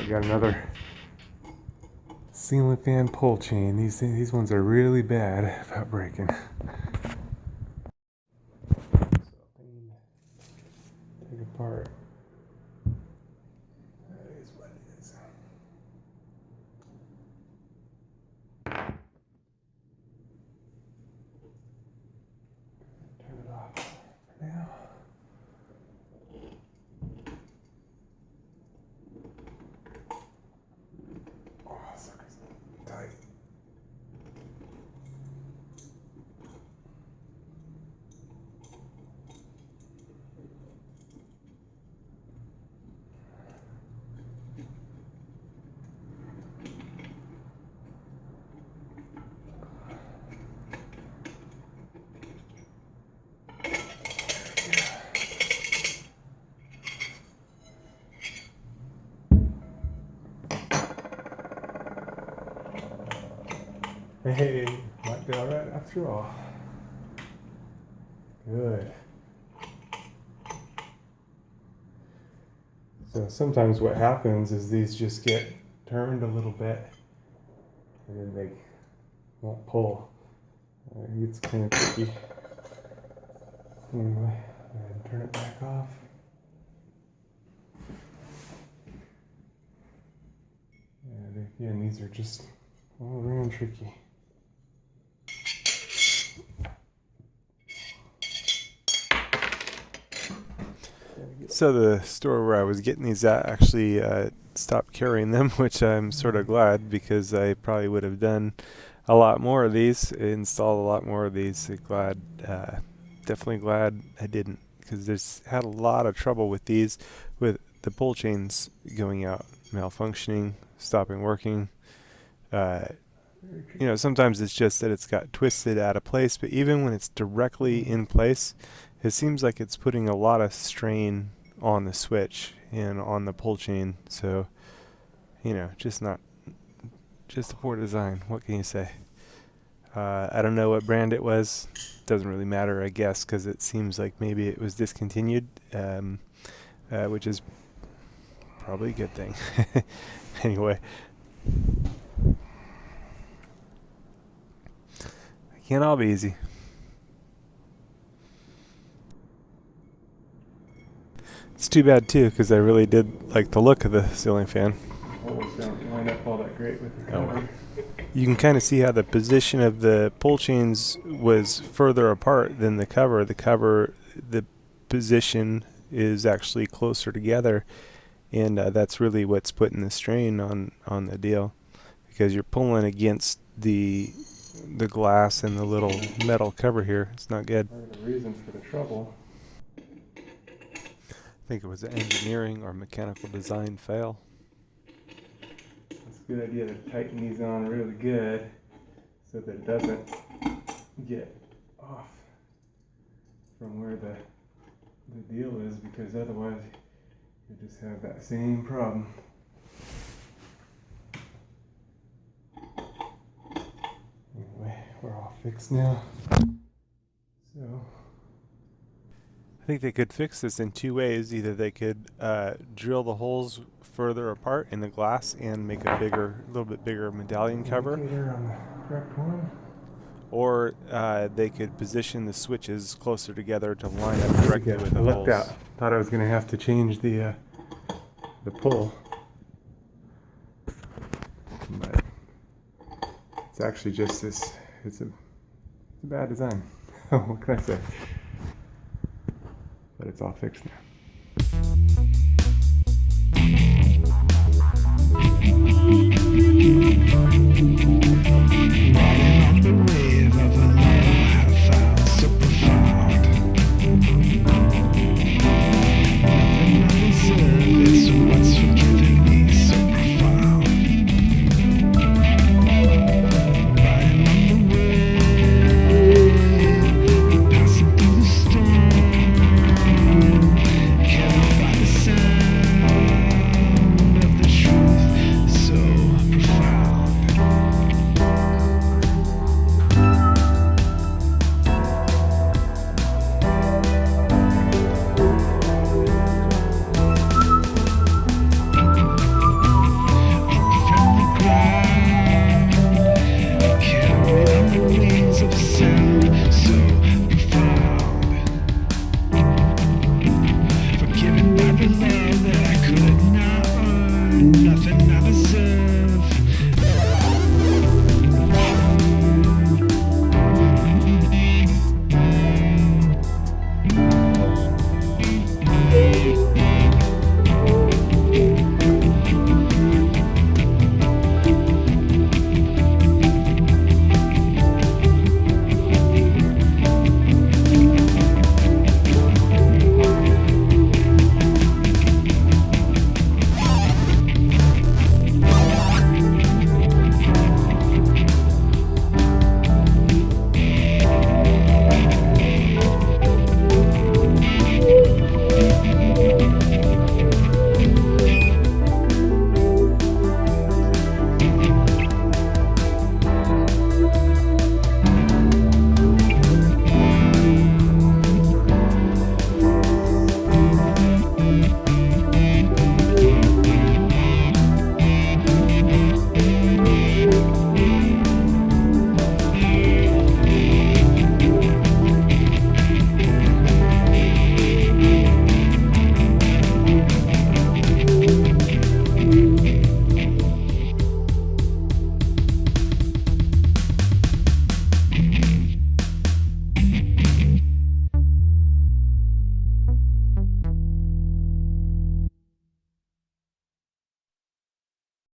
We got another ceiling fan pull chain. These ones are really bad about breaking. Take apart. That is what it is. Turn it off for now. Oh, sucker's tight. Hey, might be alright after all. Good. So sometimes what happens is these just get turned a little bit and then they won't pull. It's kind of tricky. Anyway, go ahead and turn it back off. And again, these are just all around tricky. So the store where I was getting these at actually stopped carrying them, which I'm sort of glad, because I probably would have done a lot more of these, installed a lot more of these. Definitely glad I didn't, because there's had a lot of trouble with these, with the pull chains going out, malfunctioning, stopping working. Sometimes it's just that it's got twisted out of place, but even when it's directly in place, it seems like it's putting a lot of strain on the switch and on the pull chain. So, just a poor design. What can you say? I don't know what brand it was. Doesn't really matter, I guess, because it seems like maybe it was discontinued, which is probably a good thing. Anyway. Can't all be easy. It's too bad too, because I really did like the look of the ceiling fan. Holes don't line up all that great with the cover. You can kind of see how the position of the pull chains was further apart than the cover. The position is actually closer together, and that's really what's putting the strain on the deal, because you're pulling against the glass and the little metal cover here. It's not good. Part of the reason for the trouble, I think it was an engineering or mechanical design fail. It's a good idea to tighten these on really good so that it doesn't get off from where the deal is, because otherwise you just have that same problem. Anyway, we're all fixed now. So I think they could fix this in two ways. Either they could drill the holes further apart in the glass and make a little bit bigger medallion cover, on the correct one, or they could position the switches closer together to line up directly with the holes. Out. Thought I was going to have to change the pull, but it's actually just this. It's a bad design. What can I say? But it's all fixed now.